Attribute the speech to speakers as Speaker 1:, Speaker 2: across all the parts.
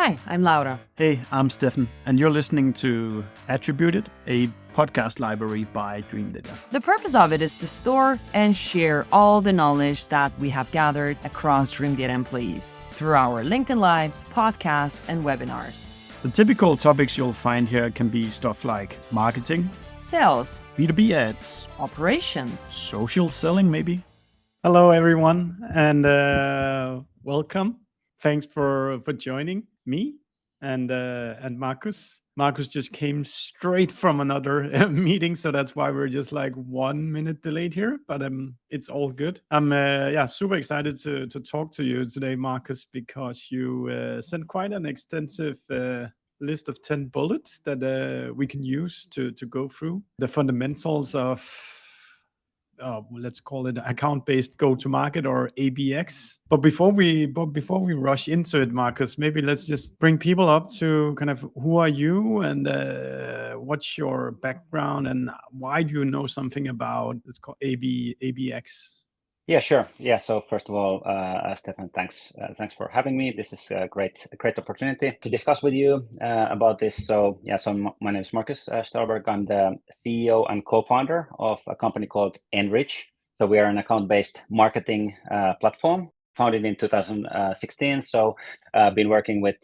Speaker 1: Hi, I'm Laura.
Speaker 2: Hey, I'm Stefan, and you're listening to Attributed, a podcast library by Dreamdata.
Speaker 1: The purpose of it is to store and share all the knowledge that we have gathered across Dreamdata employees through our LinkedIn Lives, podcasts, and webinars.
Speaker 2: The typical topics you'll find here can be stuff like marketing,
Speaker 1: Sales,
Speaker 2: B2B ads,
Speaker 1: operations,
Speaker 2: social selling maybe. Hello everyone, and welcome. Thanks for joining me and Marcus. Marcus just came straight from another meeting, so that's why we're just like 1 minute delayed here. But it's all good. I'm super excited to talk to you today, Marcus, because you sent quite an extensive list of 10 bullets that we can use to go through the fundamentals of let's call it account-based go-to-market or ABX. But before we rush into it, Marcus, maybe let's just bring people up to kind of who are you and what's your background and why do you know something about it's called ABX?
Speaker 3: Yeah, sure. Yeah. So first of all, Stefan, thanks for having me. This is a great opportunity to discuss with you about this. So my name is Marcus Starberg. I'm the CEO and co-founder of a company called Enrich. So we are an account-based marketing platform founded in 2016. So been working with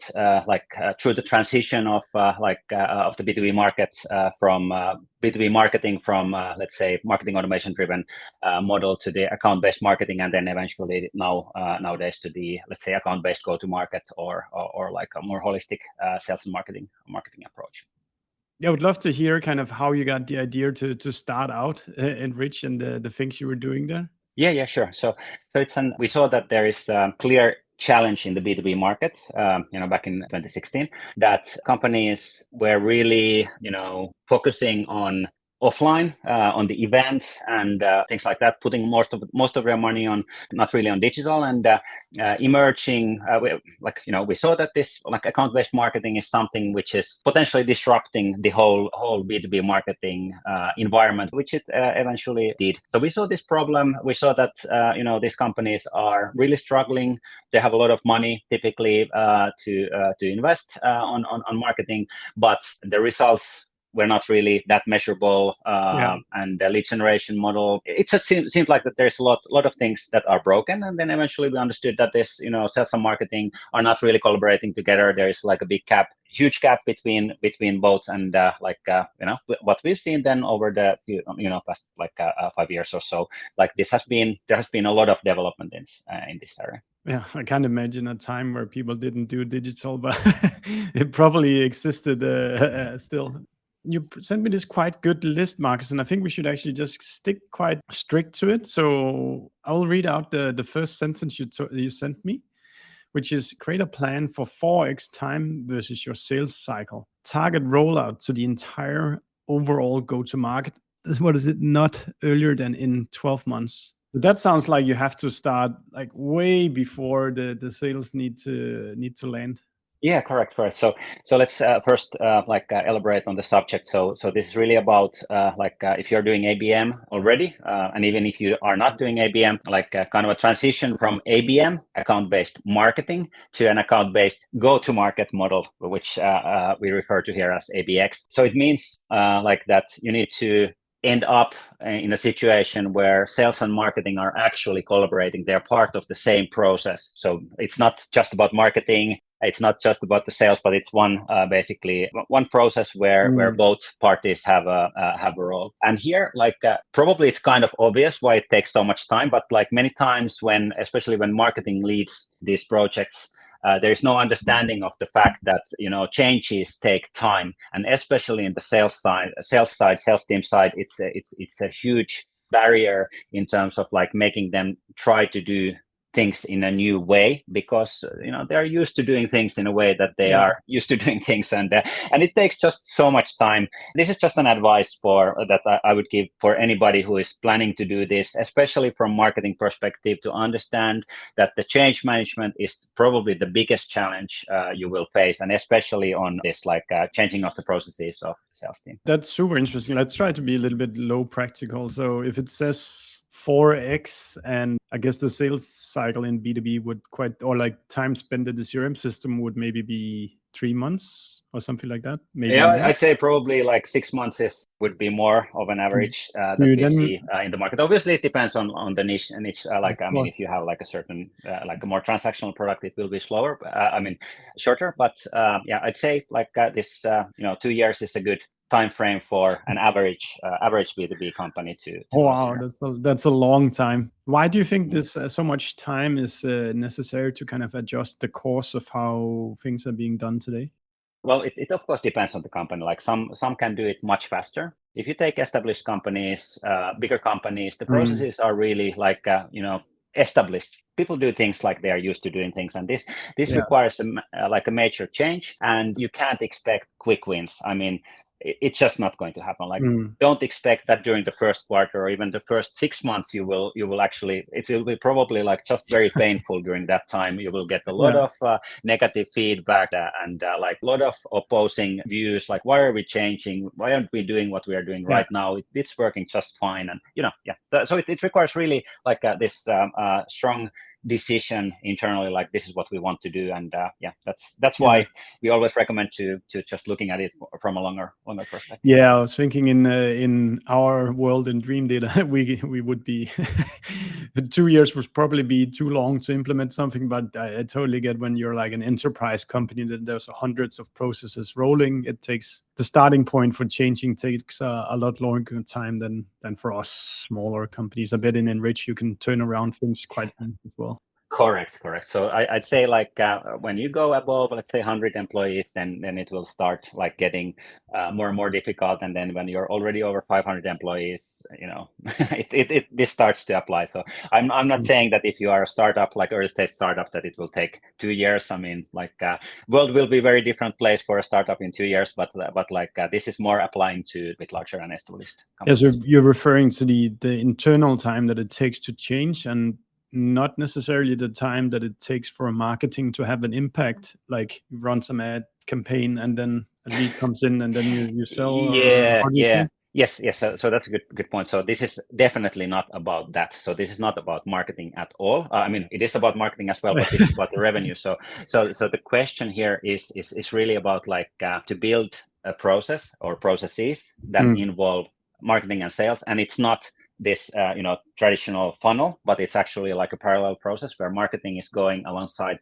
Speaker 3: through the transition of the B2B market from B2B marketing from let's say marketing automation driven model to the account-based marketing, and then eventually nowadays to the, let's say, account-based go-to-market or like a more holistic sales and marketing approach.
Speaker 2: Yeah, I would love to hear kind of how you got the idea to start out Enrich and the things you were doing there.
Speaker 3: Yeah, sure. So we saw that there is a clear challenge in the B2B market, back in 2016, that companies were really, focusing on offline, on the events and things like that, putting most of their money on, not really on digital, and emerging. We saw that this account-based marketing is something which is potentially disrupting the whole B2B marketing environment, which it eventually did. So we saw this problem. We saw that these companies are really struggling. They have a lot of money typically to invest on marketing, but the results were not really that measurable, and the lead generation model. It just seems like that there's a lot of things that are broken, and then eventually we understood that this, sales and marketing are not really collaborating together. There is like a huge gap between both, and what we've seen then over the past 5 years or so, there has been a lot of development in this area.
Speaker 2: Yeah, I can't imagine a time where people didn't do digital, but it probably existed still. You sent me this quite good list, Marcus, and I think we should actually just stick quite strict to it. So I will read out the first sentence you sent me, which is create a plan for 4x time versus your sales cycle. Target rollout to the entire overall go-to-market. What is it? Not earlier than in 12 months. That sounds like you have to start like way before the sales need to land.
Speaker 3: Yeah, correct. So let's first elaborate on the subject. So this is really about if you're doing ABM already, and even if you are not doing ABM, kind of a transition from ABM, account-based marketing, to an account-based go-to-market model, which we refer to here as ABX. So it means that you need to end up in a situation where sales and marketing are actually collaborating. They're part of the same process. So it's not just about marketing. It's not just about the sales, but it's basically one process where both parties have a role. And here, probably it's kind of obvious why it takes so much time. But many times, especially when marketing leads these projects, there is no understanding of the fact that changes take time, and especially in the sales team side, it's a huge barrier in terms of making them try to do things in a new way, because they're used to doing things in a way that they are used to doing things, and it takes just so much time. This is just an advice that I would give for anybody who is planning to do this, especially from marketing perspective, to understand that the change management is probably the biggest challenge you will face, and especially on this changing of the processes of the sales team.
Speaker 2: That's super interesting. Let's try to be a little bit low practical. So if it says 4x, and I guess the sales cycle in B2B would or like time spent in the CRM system would maybe be 3 months or something like that. Maybe
Speaker 3: Yeah,
Speaker 2: more.
Speaker 3: I'd say probably like 6 months would be more of an average that we see in the market. Obviously, it depends on the niche. And I mean, if you have like a certain like a more transactional product, it will be slower. I mean, shorter. But yeah, I'd say like this 2 years is a good time frame for an average B2B company to
Speaker 2: wow,
Speaker 3: consider.
Speaker 2: that's a long time. Why do you think this so much time is necessary to kind of adjust the course of how things are being done today?
Speaker 3: Well, it of course depends on the company. Like some can do it much faster. If you take established companies, bigger companies, the processes are really like established. People do things like they are used to doing things, and this requires like a major change, and you can't expect quick wins. I mean, it's just not going to happen. Like, don't expect that during the first quarter or even the first 6 months you will actually, it will be probably like just very painful during that time. You will get a lot of negative feedback and like a lot of opposing views. Like, why are we changing? Why aren't we doing what we are doing right now? It's working just fine. And so it requires really like this strong decision internally, like this is what we want to do, and that's why we always recommend to just looking at it from a longer perspective.
Speaker 2: Yeah, I was thinking in our world in Dreamdata, we would be the 2 years would probably be too long to implement something, but I totally get when you're like an enterprise company that there's hundreds of processes rolling. It takes the starting point for changing takes a lot longer time than for us smaller companies. I bet in Enrich you can turn around things quite fast as well.
Speaker 3: Correct. So I'd say like when you go above, let's say 100 employees, then it will start like getting more and more difficult. And then when you're already over 500 employees, this starts to apply. So I'm not saying that if you are a startup, like early stage startup, that it will take 2 years. I mean, like world will be a very different place for a startup in 2 years, but like this is more applying to a bit larger and established companies.
Speaker 2: Yeah, so you're referring to the internal time that it takes to change, and not necessarily the time that it takes for marketing to have an impact, like you run some ad campaign and then a lead comes in and then you sell.
Speaker 3: Yes. So that's a good point. So this is definitely not about that. So this is not about marketing at all. I mean, it is about marketing as well, but this is about the revenue. So the question here is really about like to build a process or processes that involve marketing and sales, and it's not this traditional funnel, but it's actually like a parallel process where marketing is going alongside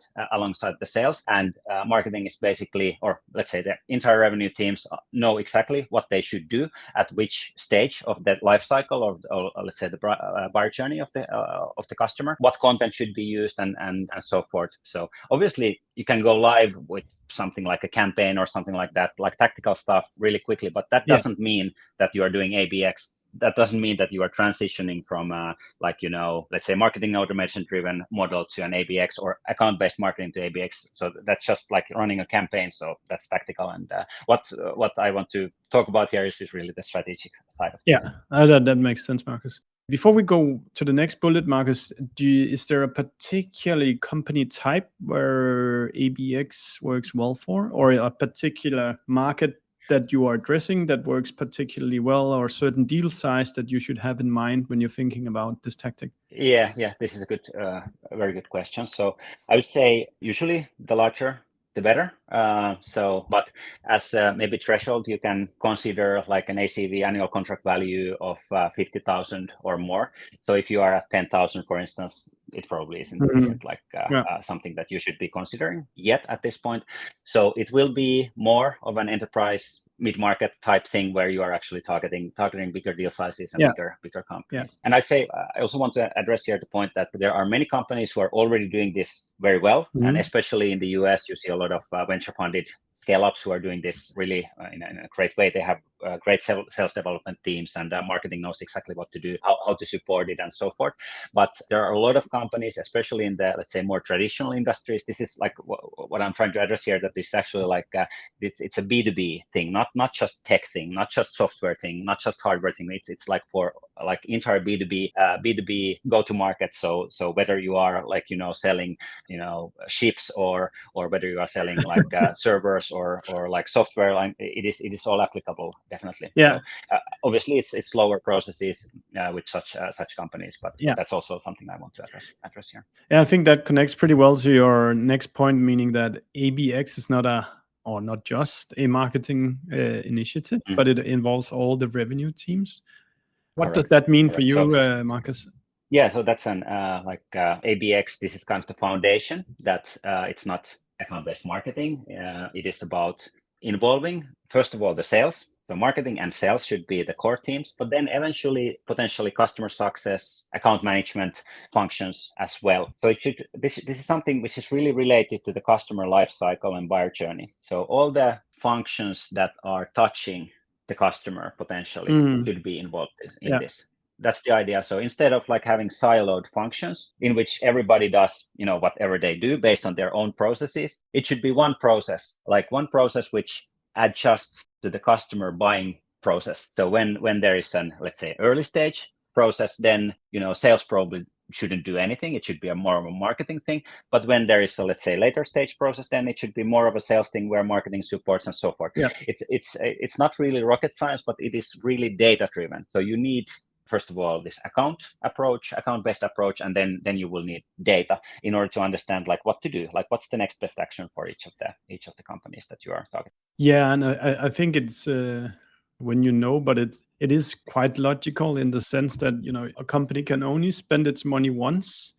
Speaker 3: the sales, and marketing is basically, or let's say the entire revenue teams know exactly what they should do at which stage of that life cycle, or let's say the buyer journey of the customer, what content should be used, and so forth. So obviously you can go live with something like a campaign or something like that, like tactical stuff really quickly, but that doesn't mean that you are doing ABX. That doesn't mean that you are transitioning from let's say marketing automation driven model to an ABX, or account based marketing to ABX. So that's just like running a campaign. So that's tactical. And what I want to talk about here is really the strategic side of things.
Speaker 2: That makes sense, Marcus. Before we go to the next bullet, Marcus, is there a particular company type where ABX works well for, or a particular market that you are addressing that works particularly well, or a certain deal size that you should have in mind when you're thinking about this tactic?
Speaker 3: Yeah, this is a very good question. So I would say usually the larger, the better. But as maybe threshold, you can consider like an ACV, annual contract value, of 50,000 or more. So if you are at 10,000, for instance, it probably isn't like something that you should be considering yet at this point. So it will be more of an enterprise mid-market type thing where you are actually targeting bigger deal sizes and bigger companies. And I'd say I also want to address here the point that there are many companies who are already doing this very well, and especially in the US, you see a lot of venture funded scale-ups who are doing this really in a great way. They have great sales development teams, and marketing knows exactly what to do, how to support it, and so forth. But there are a lot of companies, especially in the, let's say, more traditional industries. This is like what I'm trying to address here, that this is actually like it's a B2B thing, not just tech thing, not just software thing, not just hardware thing. It's like for like entire B2B go-to-market. So whether you are like selling ships, or whether you are selling like servers or like software, it is all applicable definitely.
Speaker 2: Yeah.
Speaker 3: So obviously it's slower processes with such companies, but
Speaker 2: Yeah.
Speaker 3: that's also something I want to address here.
Speaker 2: Yeah, I think that connects pretty well to your next point, meaning that ABX is not just a marketing initiative, but it involves all the revenue teams. What does that mean for you, Marcus?
Speaker 3: Yeah, so that's an ABX. This is kind of the foundation that it's not account-based marketing. It is about involving, first of all, the sales. So marketing and sales should be the core teams, but then eventually, potentially, customer success, account management functions as well. So this is something which is really related to the customer life cycle and buyer journey. So all the functions that are touching the customer potentially should be involved in this. That's the idea. So instead of like having siloed functions in which everybody does, whatever they do based on their own processes, it should be one process which adjusts to the customer buying process. So when there is an, let's say, early stage process, then, sales probably shouldn't do anything. It should be more of a marketing thing. But when there is a, let's say, later stage process, then it should be more of a sales thing where marketing supports and so forth.
Speaker 2: Yeah.
Speaker 3: It's not really rocket science, but it is really data driven. So you need, first of all, this account-based approach, and then you will need data in order to understand like what to do, like what's the next best action for each of the companies that you are targeting.
Speaker 2: Yeah, and I think it's but it is quite logical in the sense that a company can only spend its money once,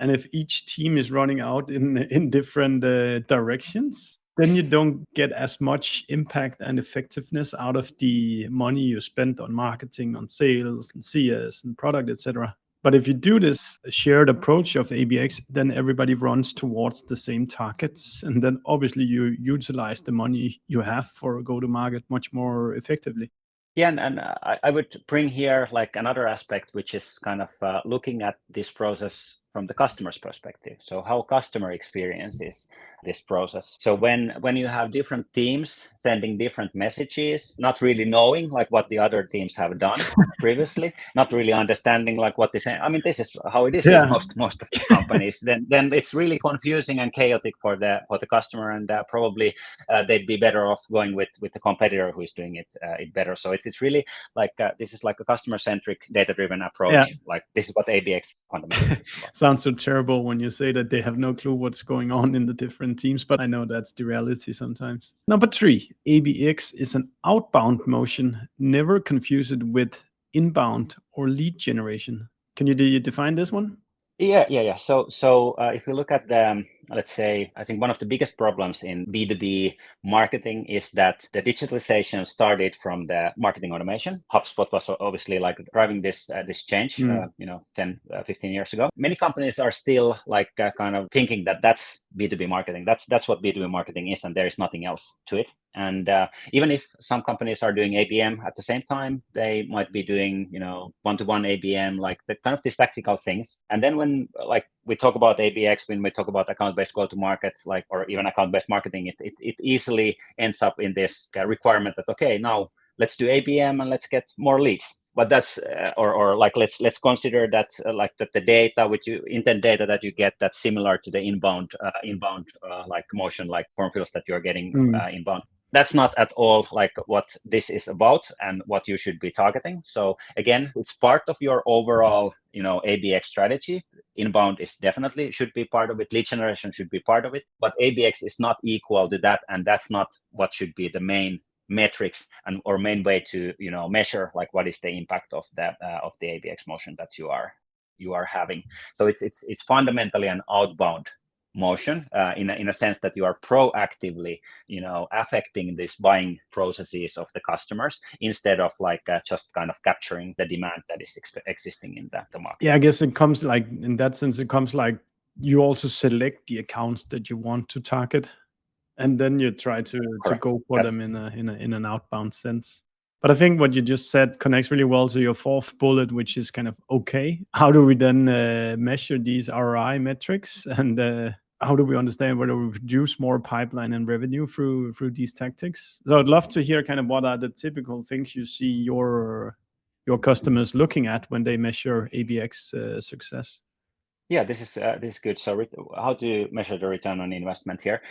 Speaker 2: and if each team is running out in different directions, then you don't get as much impact and effectiveness out of the money you spent on marketing, on sales, and CS, and product, etc. But if you do this shared approach of ABX, then everybody runs towards the same targets. And then obviously you utilize the money you have for go-to-market much more effectively.
Speaker 3: Yeah, and I would bring here like another aspect, which is kind of looking at this process from the customer's perspective. So how customer experiences this process. So when you have different teams sending different messages, not really knowing like what the other teams have done previously, not really understanding like what they say. I mean, this is how it is in most of the companies. Then it's really confusing and chaotic for the customer, and probably they'd be better off going with the competitor who is doing it better. So it's really like this is like a customer centric, data driven approach.
Speaker 2: Yeah.
Speaker 3: Like this is what ABX fundamentally is about.
Speaker 2: Sounds so terrible when you say that they have no clue what's going on in the different teams, but I know that's the reality sometimes. Number 3, ABX is an outbound motion. Never confuse it with inbound or lead generation. Can you define this one?
Speaker 3: Yeah. So if you look at the, let's say, I think one of the biggest problems in B2B marketing is that the digitalization started from the marketing automation. HubSpot was obviously like driving this change, 10, 15 years ago. Many companies are still like kind of thinking that that's B2B marketing. That's what B2B marketing is, and there is nothing else to it. And even if some companies are doing ABM at the same time, they might be doing, one-to-one ABM, like the kind of these tactical things. And then when like we talk about ABX, when we talk about account-based go-to-market, like, or even account-based marketing, it easily ends up in this requirement that, okay, now let's do ABM and let's get more leads. But that's or like let's consider that like that the data which intent data that you get, that's similar to the inbound like motion, like form fills that you're getting inbound. That's not at all like what this is about and what you should be targeting. So again, it's part of your overall, ABX strategy. Inbound is definitely should be part of it. Lead generation should be part of it. But ABX is not equal to that, and that's not what should be the main metrics or main way to measure like what is the impact of the ABX motion that you are having. So it's fundamentally an outbound motion in a sense that you are proactively affecting these buying processes of the customers instead of like just kind of capturing the demand that is existing in the market.
Speaker 2: Yeah, I guess it comes like in that sense, it comes like you also select the accounts that you want to target, and then you try to go for them in an outbound sense. But I think what you just said connects really well to your 4th bullet, which is kind of, okay, how do we then measure these ROI metrics, and how do we understand whether we produce more pipeline and revenue through these tactics? So I'd love to hear kind of what are the typical things you see your customers looking at when they measure ABX success.
Speaker 3: Yeah, this is good. So how to measure the return on investment here?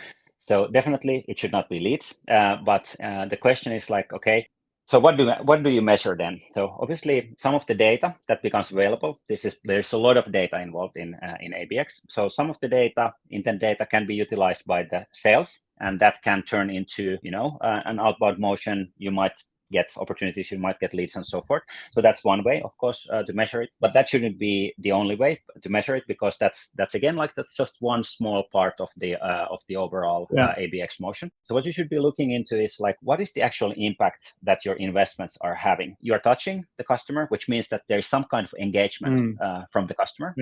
Speaker 3: So definitely it should not be leads, but the question is like, okay, So what do you measure then? So obviously, some of the data that becomes available. There's a lot of data involved in ABX. So some of the data, intent data, can be utilized by the sales, and that can turn into an outbound motion. You might get opportunities, you might get leads, and so forth. So that's one way, of course, to measure it. But that shouldn't be the only way to measure it, because that's again, that's just one small part of the overall ABX motion. So what you should be looking into is what is the actual impact that your investments are having. You're touching the customer, which means that there's some kind of engagement from the customer,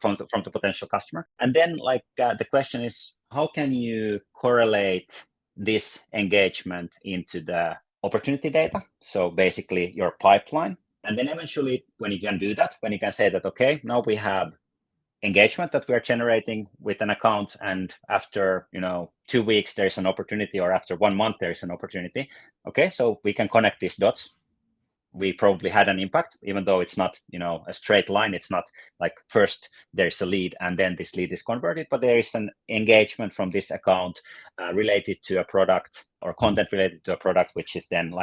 Speaker 3: from the potential customer. And then the question is, how can you correlate this engagement into the opportunity data, so basically your pipeline. And then eventually, when you can do that, when you can say that, okay, now we have engagement that we are generating with an account, and after 2 weeks there's an opportunity, or after 1 month there's an opportunity. Okay, so we can connect these dots. We probably had an impact, even though it's not a straight line. It's not like first there's a lead and then this lead is converted, but there is an engagement from this account related to a product, or content related to a product, which is then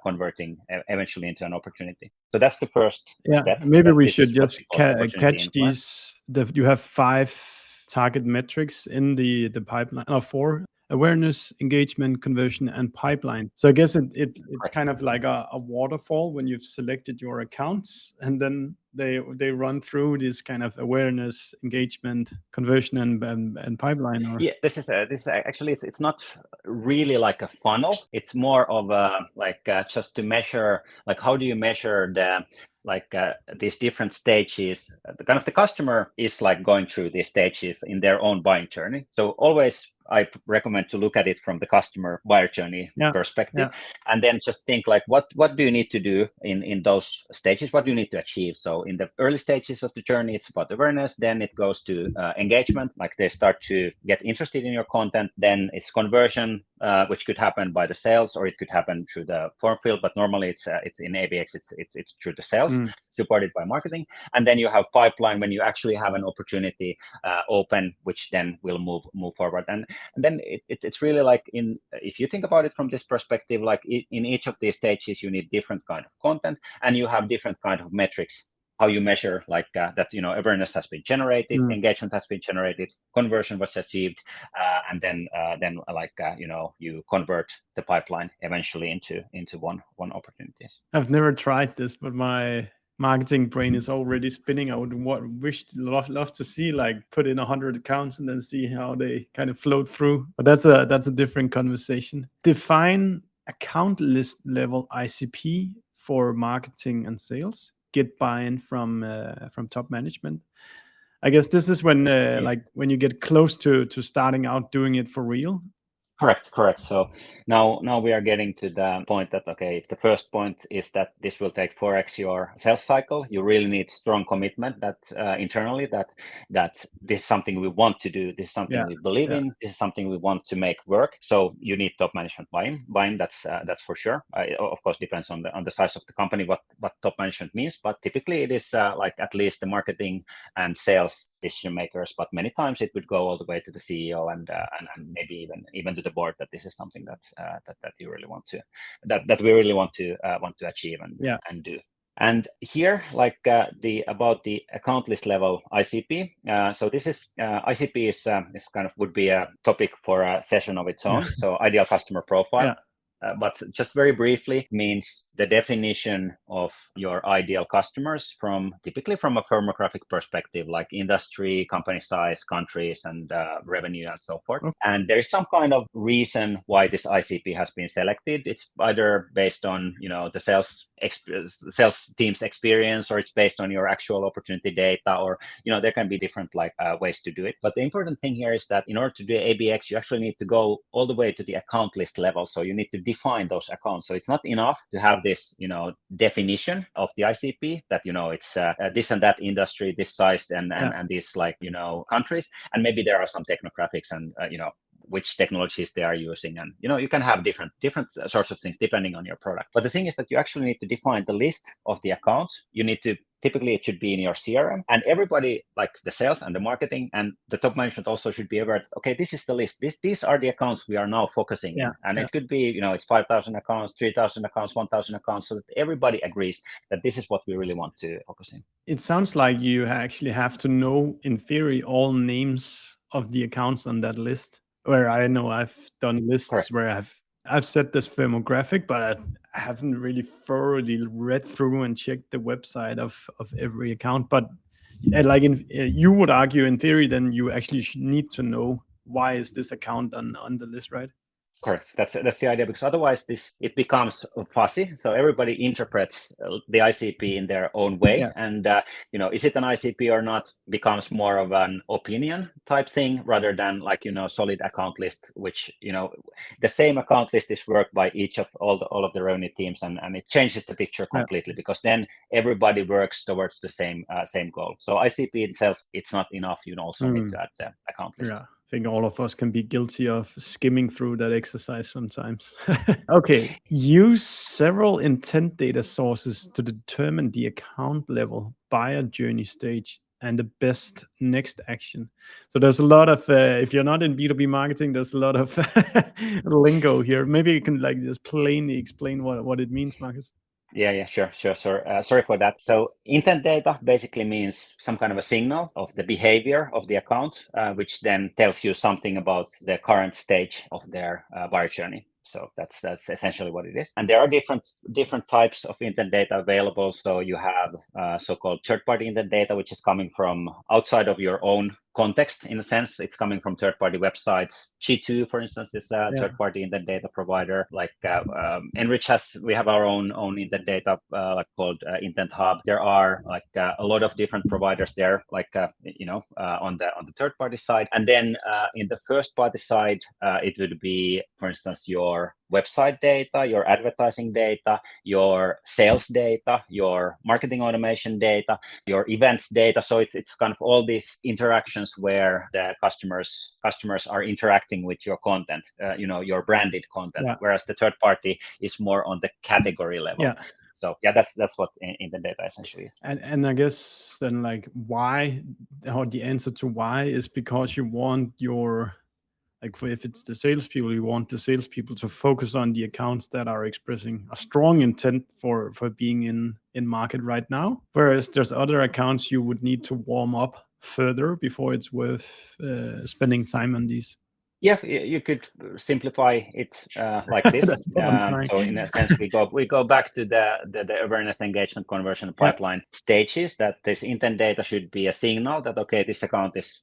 Speaker 3: converting eventually into an opportunity. So that's the first step.
Speaker 2: Maybe we should just catch these. You have 5 target metrics in the pipeline, or 4: awareness, engagement, conversion, and pipeline. So I guess it's kind of like a waterfall when you've selected your accounts, and then they run through this kind of awareness, engagement, conversion, and pipeline. Or...
Speaker 3: Yeah, this is actually, it's not really like a funnel. It's more of a just to measure, how do you measure the these different stages. The customer is going through these stages in their own buying journey. So always I recommend to look at it from the customer buyer journey perspective, and then just think what do you need to do in those stages? What do you need to achieve? So in the early stages of the journey, it's about awareness. Then it goes to engagement, they start to get interested in your content. Then it's conversion, which could happen by the sales, or it could happen through the form field. But normally it's in ABX, it's through the sales, supported by marketing. And then you have pipeline, when you actually have an opportunity open, which then will move forward. And then it's really if you think about it from this perspective, in each of these stages, you need different kind of content, and you have different kind of metrics, how you measure that awareness has been generated, engagement has been generated, conversion was achieved, and then you convert the pipeline eventually into one opportunities.
Speaker 2: I've never tried this, but my marketing brain is already spinning. I would love to see put in 100 accounts and then see how they kind of float through. But that's a different conversation. Define account list level ICP for marketing and sales. Get buy-in from top management. I guess this is when when you get close to starting out doing it for real.
Speaker 3: Correct. So now we are getting to the point that, okay, if the first point is that this will take 4x your sales cycle, you really need strong commitment that internally that this is something we want to do, this is something we believe in, this is something we want to make work. So you need top management buy-in. That's for sure. Of course, depends on the size of the company what top management means, but typically it is at least the marketing and sales decision makers. But many times it would go all the way to the CEO and maybe even to the board, that this is something that you really want to that we really want to achieve and do. And here, about the account list level ICP. So this is ICP is kind of would be a topic for a session of its own. So ideal customer profile. But just very briefly, means the definition of your ideal customers typically from a firmographic perspective, like industry, company size, countries, and revenue, and so forth. And there is some kind of reason why this ICP has been selected. It's either based on the sales team's experience, or it's based on your actual opportunity data, or there can be different ways to do it. But the important thing here is that in order to do ABX, you actually need to go all the way to the account list level. So you need to define those accounts. So it's not enough to have this, definition of the ICP that, it's this and that industry, this size, and these countries. And maybe there are some technographics and, which technologies they are using. And, you can have different sorts of things depending on your product. But the thing is that you actually need to define the list of the accounts. You need to typically it should be in your CRM, and everybody, like the sales and the marketing and the top management, also should be aware, okay, this is the list. These are the accounts we are now focusing in. And it could be, it's 5,000 accounts, 3,000 accounts, 1,000 accounts, so that everybody agrees that this is what we really want to focus in.
Speaker 2: It sounds like you actually have to know, in theory, all names of the accounts on that list. Where I know I've done lists
Speaker 3: Correct.
Speaker 2: where I've set this firmographic, but I haven't really thoroughly read through and checked the website of every account. But like you would argue, in theory, then you actually need to know why is this account on the list, right?
Speaker 3: Correct. That's the idea, because otherwise it becomes fuzzy. So everybody interprets the ICP in their own way, and is it an ICP or not becomes more of an opinion type thing rather than like solid account list, which the same account list is worked by each of all of the revenue teams, and it changes the picture completely, because then everybody works towards the same goal. So ICP itself, it's not enough. You also need to add the account list.
Speaker 2: Yeah. I think all of us can be guilty of skimming through that exercise sometimes. Okay. Use several intent data sources to determine the account level, buyer journey stage, and the best next action. So there's a lot of, if you're not in B2B marketing, there's a lot of lingo here. Maybe you can just plainly explain what it means, Marcus.
Speaker 3: Yeah, sure. Sorry for that. So intent data basically means some kind of a signal of the behavior of the account, which then tells you something about the current stage of their buyer journey. So that's essentially what it is. And there are different types of intent data available. So you have so-called third-party intent data, which is coming from outside of your own context. In a sense, it's coming from third-party websites. G2, for instance, is a third-party intent data provider. Like Enrich we have our own intent data called Intent Hub. There are a lot of different providers there, on the third-party side. And then in the first-party side, it would be, for instance, your website data, your advertising data, your sales data, your marketing automation data, your events data. So it's kind of all these interactions where the customers are interacting with your content, your branded content, whereas the third party is more on the category level. Yeah. So that's what in the data essentially is.
Speaker 2: And I guess then why, or the answer to why, is because you want your, if it's the salespeople, you want the salespeople to focus on the accounts that are expressing a strong intent for being in market right now. Whereas there's other accounts you would need to warm up further before it's worth spending time on these.
Speaker 3: Yeah, you could simplify it like this. So in a sense, we go back to the awareness, engagement, conversion, pipeline stages. That this intent data should be a signal that this account is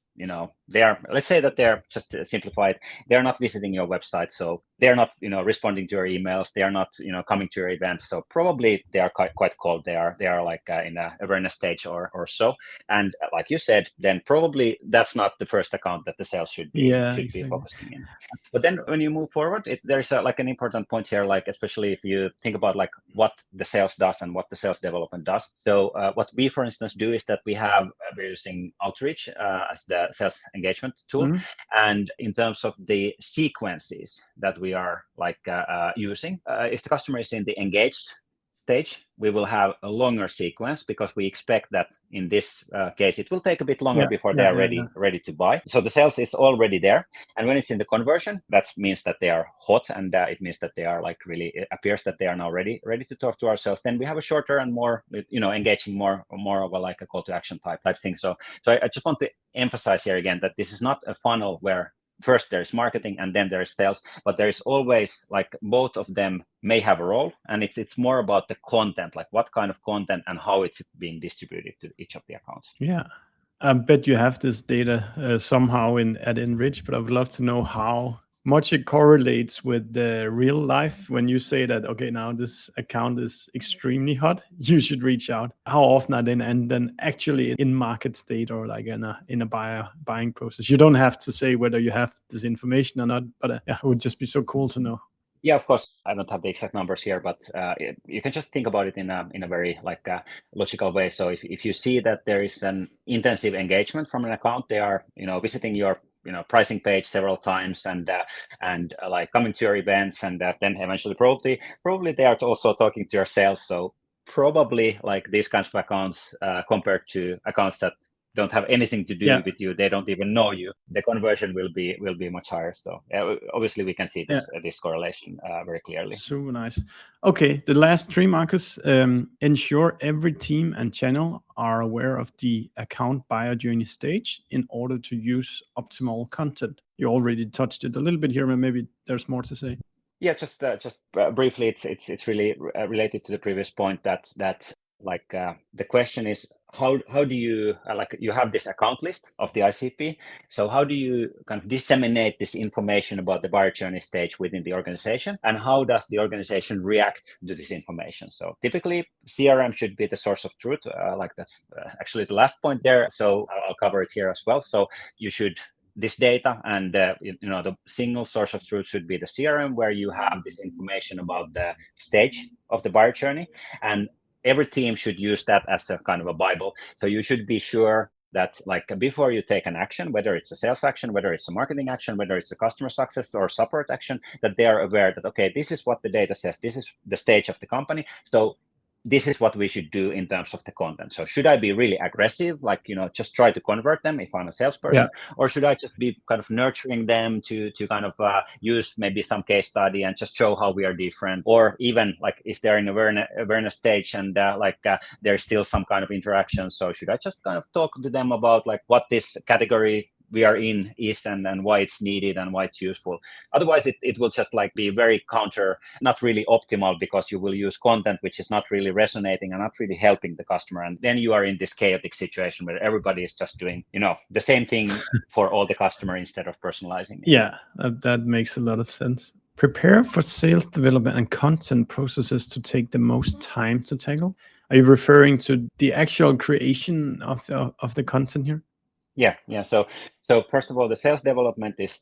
Speaker 3: let's say that they're, just simplified, they're not visiting your website, so they're not responding to your emails, they are not coming to your events, so probably they are quite cold. They are in a awareness stage or so. And like you said, then probably that's not the first account that the sales should be focusing in. But then when you move forward, there's an important point here, especially if you think about what the sales does and what the sales development does. So what we, for instance, do is that we're using Outreach as the sales engagement tool. And in terms of the sequences that we are using, if the customer is in the engaged stage, we will have a longer sequence, because we expect that in this case it will take a bit longer before they are ready to buy. So the sales is already there, and when it's in the conversion, that means that they are hot, and it means that they are really, it appears that they are now ready to talk to our sales. Then we have a shorter and more engaging, more of a call to action type thing. So I just want to emphasize here again that this is not a funnel where first there is marketing and then there is sales, but there is always both of them may have a role, and it's more about the content, what kind of content and how it's being distributed to each of the accounts.
Speaker 2: Yeah, I bet you have this data somehow at Enrich, but I would love to know how much it correlates with the real life. When you say that, now this account is extremely hot, you should reach out. How often are they, and then actually in market state or in a buying process? You don't have to say whether you have this information or not, but it would just be so cool to know.
Speaker 3: Yeah, of course, I don't have the exact numbers here, but you can just think about it in a very logical way. So if you see that there is an intensive engagement from an account, they are visiting your pricing page several times and coming to your events, and then eventually probably they are also talking to your sales. So probably like these kinds of accounts compared to accounts that don't have anything to do with you, they don't even know you, the conversion will be much higher. So obviously we can see this correlation very clearly.
Speaker 2: Super nice. Okay, the last three, Marcus. Ensure every team and channel are aware of the account buyer journey stage in order to use optimal content. You already touched it a little bit here, but maybe there's more to say.
Speaker 3: Yeah, just briefly, it's really related to the previous point that like the question is how do you like you have this account list of the ICP, so how do you kind of disseminate this information about the buyer journey stage within the organization, and how does the organization react to this information? So typically CRM should be the source of truth, like that's actually the last point there, so I'll cover it here as well. So you should this data and the single source of truth should be the CRM, where you have this information about the stage of the buyer journey, and every team should use that as a kind of a Bible. So you should be sure that like before you take an action, whether it's a sales action, whether it's a marketing action, whether it's a customer success or support action, that they are aware that, okay, this is what the data says, this is the stage of the company, so this is what we should do in terms of the content. So should I be really aggressive, like, just try to convert them if I'm a salesperson, or should I just be kind of nurturing them to kind of use maybe some case study and just show how we are different? Or even like if they're in awareness stage and there's still some kind of interaction, so should I just kind of talk to them about like what this category we are in is and why it's needed and why it's useful? Otherwise it will just like be very not really optimal, because you will use content which is not really resonating and not really helping the customer, and then you are in this chaotic situation where everybody is just doing the same thing for all the customer instead of personalizing it.
Speaker 2: That makes a lot of sense. Prepare for sales development and content processes to take the most time to tackle. Are you referring to the actual creation of the content here?
Speaker 3: Yeah. So first of all, the sales development is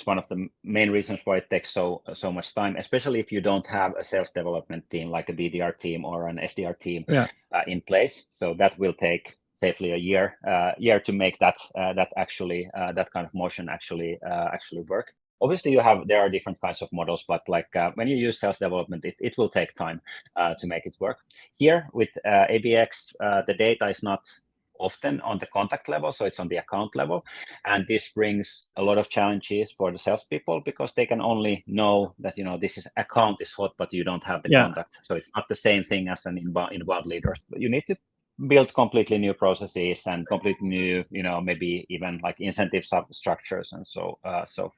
Speaker 3: one of the main reasons why it takes so much time, especially if you don't have a sales development team like a BDR team or an SDR team in place. So that will take safely a year to make that actually that kind of motion actually work. Obviously, there are different kinds of models, but like when you use sales development, it will take time to make it work. Here with ABX, the data is not often on the contact level, so it's on the account level, and this brings a lot of challenges for the salespeople, because they can only know that this account is hot, but you don't have the contact. So it's not the same thing as an inbound leader. You need to build completely new processes and completely new, maybe even like incentive substructures and so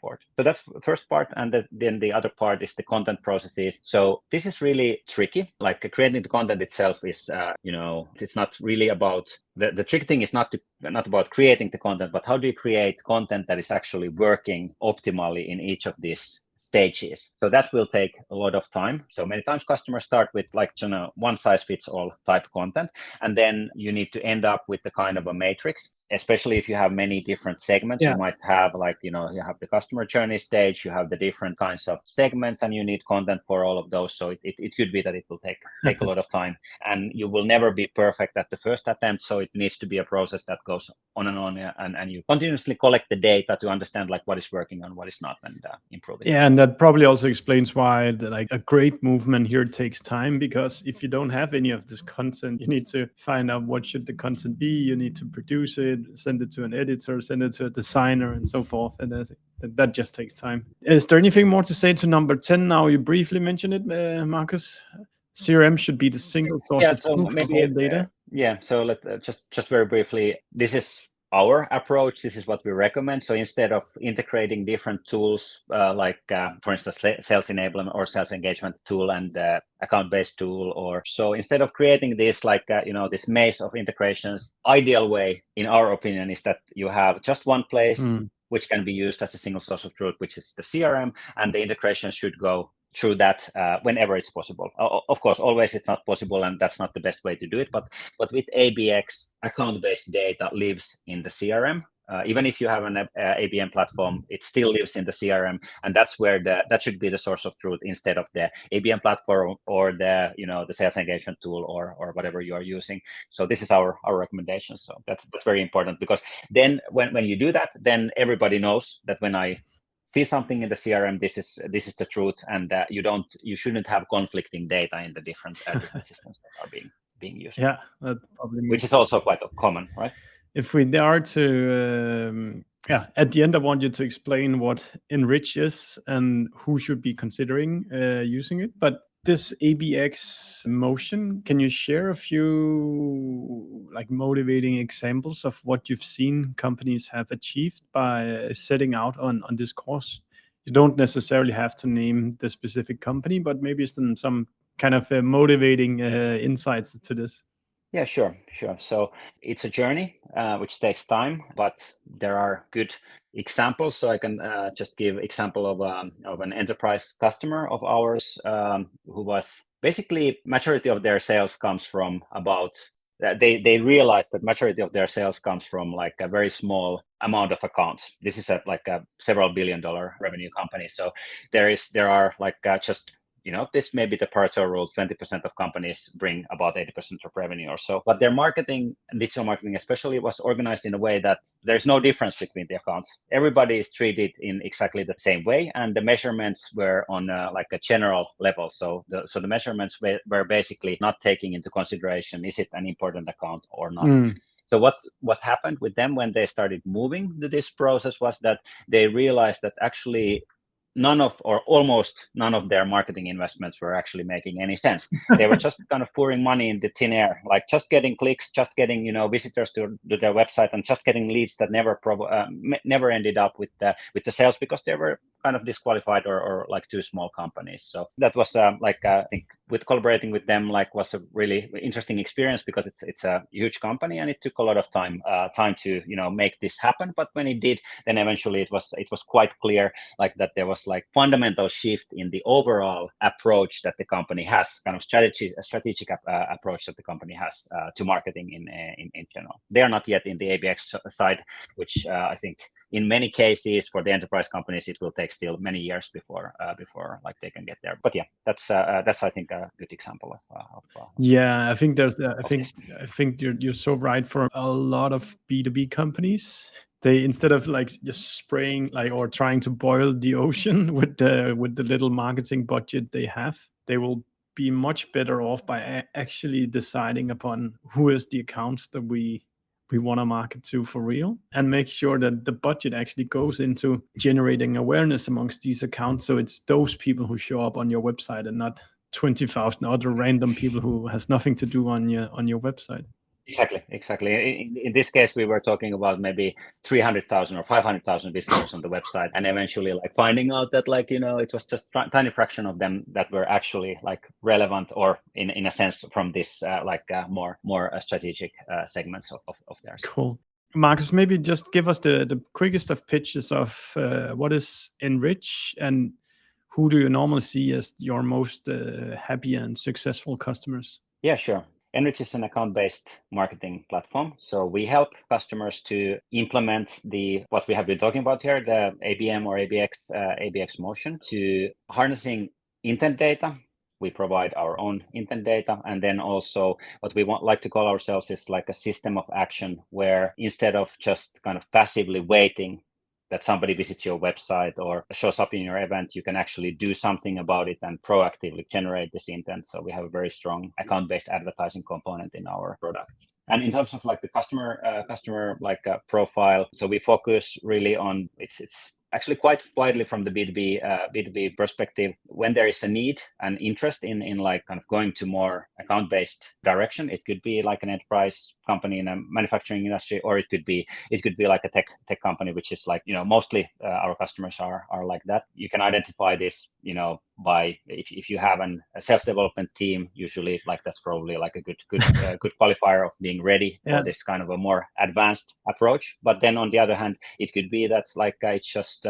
Speaker 3: forth. So that's the first part, and then the other part is the content processes. So this is really tricky. Like creating the content itself is, it's not really about the tricky thing is not about creating the content, but how do you create content that is actually working optimally in each of these stages. So that will take a lot of time. So many times customers start with like one size fits all type content, and then you need to end up with the kind of a matrix. Especially if you have many different segments, you might have like, you have the customer journey stage, you have the different kinds of segments, and you need content for all of those. So it could be that it will take a lot of time, and you will never be perfect at the first attempt. So it needs to be a process that goes on and on, and you continuously collect the data to understand like what is working and what is not, and improve it.
Speaker 2: Yeah, and that probably also explains why like a great movement here takes time, because if you don't have any of this content, you need to find out what should the content be, you need to produce it, send it to an editor, send it to a designer, and so forth, and that just takes time. Is there anything more to say to number 10 now? You briefly mentioned it, Marcus. CRM should be the single source of truth for all data.
Speaker 3: So let just very briefly, this is our approach. This is what we recommend. So instead of integrating different tools, for instance, sales enablement or sales engagement tool and account-based tool, or so instead of creating this this maze of integrations, ideal way, in our opinion, is that you have just one place which can be used as a single source of truth, which is the CRM, and the integration should go through that whenever it's possible. Of course, always it's not possible, and that's not the best way to do it. But with ABX, account-based data lives in the CRM. Even if you have an ABM platform, it still lives in the CRM, and that's where that should be the source of truth instead of the ABM platform or the the sales engagement tool or whatever you are using. So this is our recommendation. So that's very important, because then when you do that, then everybody knows that when I see something in the CRM, this is the truth, and you shouldn't have conflicting data in the different systems that are being used.
Speaker 2: Yeah, that probably
Speaker 3: which is also quite common, right?
Speaker 2: If we are to, at the end, I want you to explain what Enrich is and who should be considering using it. But this ABX motion, can you share a few like motivating examples of what you've seen companies have achieved by setting out on this course? You don't necessarily have to name the specific company, but maybe some kind of motivating insights to this.
Speaker 3: Yeah, sure. So it's a journey which takes time, but there are good examples. So I can just give example of an enterprise customer of ours who was basically majority of their sales comes from they realized that majority of their sales comes from like a very small amount of accounts. This is a several billion-dollar revenue company. So there are like just this may be the Pareto rule, 20% of companies bring about 80% of revenue or so. But their marketing, digital marketing especially, was organized in a way that there's no difference between the accounts. Everybody is treated in exactly the same way, and the measurements were on a general level. So the measurements were basically not taking into consideration, is it an important account or not? So what happened with them when they started moving to this process was that they realized that actually none of, or almost none of their marketing investments were actually making any sense. They were just kind of pouring money in the thin air, like just getting clicks, just getting visitors to their website, and just getting leads that never ended up with the sales because they were kind of disqualified or like too small companies. So that was I think with collaborating with them was a really interesting experience because it's a huge company and it took a lot of time to make this happen. But when it did, then eventually it was quite clear that there was fundamental shift in the overall approach that the company has, kind of strategic approach that the company has to marketing in general. They are not yet in the ABX side, which I think in many cases for the enterprise companies it will take still many years before they can get there. But yeah, that's I think a good example of
Speaker 2: yeah, I think I think you're so right. For a lot of B2B companies, they, instead of just spraying or trying to boil the ocean with the little marketing budget they have, they will be much better off by actually deciding upon who is the accounts that we want to market to for real, and make sure that the budget actually goes into generating awareness amongst these accounts. So it's those people who show up on your website and not 20,000 other random people who has nothing to do on your website.
Speaker 3: Exactly. In this case, we were talking about maybe 300,000 or 500,000 visitors on the website, and eventually finding out that it was just a tiny fraction of them that were actually relevant, or in a sense from this more strategic segments of theirs.
Speaker 2: Cool. Marcus, maybe just give us the quickest of pitches of what is Enrich, and who do you normally see as your most happy and successful customers?
Speaker 3: Yeah, sure. Enrich is an account-based marketing platform. So we help customers to implement what we have been talking about here, the ABM or ABX motion, to harnessing intent data. We provide our own intent data, and then also what we like to call ourselves is like a system of action, where instead of just kind of passively waiting that somebody visits your website or shows up in your event, you can actually do something about it and proactively generate this intent. So we have a very strong account-based advertising component in our products. And in terms of the customer profile, so we focus really on it's actually quite widely from the B2B perspective. When there is a need and interest in kind of going to more account-based direction, it could be like an enterprise company in a manufacturing industry, or it could be like a tech company, which is mostly our customers are like that. You can identify this by if you have a sales development team, usually that's probably a good qualifier of being ready for this kind of a more advanced approach. But then on the other hand, it could be that's it's just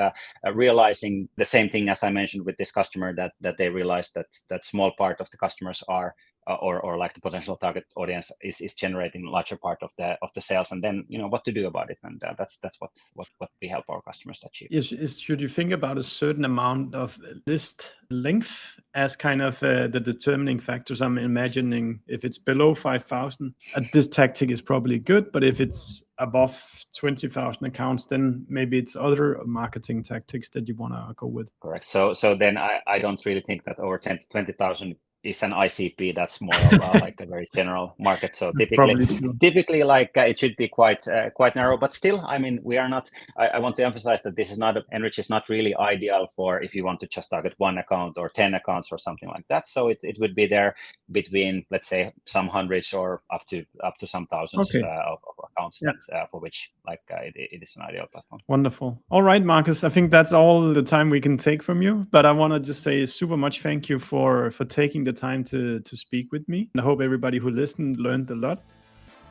Speaker 3: realizing the same thing as I mentioned with this customer, that they realize that small part of the customers are or like the potential target audience is generating a larger part of the sales, and then what to do about it, and that's what we help our customers to achieve.
Speaker 2: Should you think about a certain amount of list length as kind of the determining factors? I'm imagining if it's below 5,000, this tactic is probably good, but if it's above 20,000 accounts, then maybe it's other marketing tactics that you want to go with.
Speaker 3: Correct. So then I don't really think that over 10 to 20,000 is an ICP. That's more of like a very general market. So typically like it should be quite narrow, but still, I mean, we are not, I want to emphasize that this is not, Enrich is not really ideal for if you want to just target one account or 10 accounts or something like that. So it would be there between, let's say, some hundreds or up to some thousands of accounts for which like it is an ideal platform.
Speaker 2: Wonderful. All right, Marcus, I think that's all the time we can take from you, but I want to just say super much thank you for taking the time to speak with me. And I hope everybody who listened learned a lot.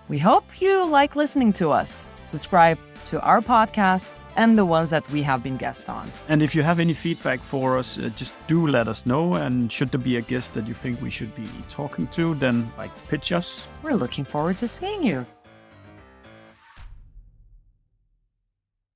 Speaker 1: We hope you like listening to us. Subscribe to our podcast and the ones that we have been guests on.
Speaker 2: And if you have any feedback for us, just do let us know. And should there be a guest that you think we should be talking to, then pitch us.
Speaker 1: We're looking forward to seeing you.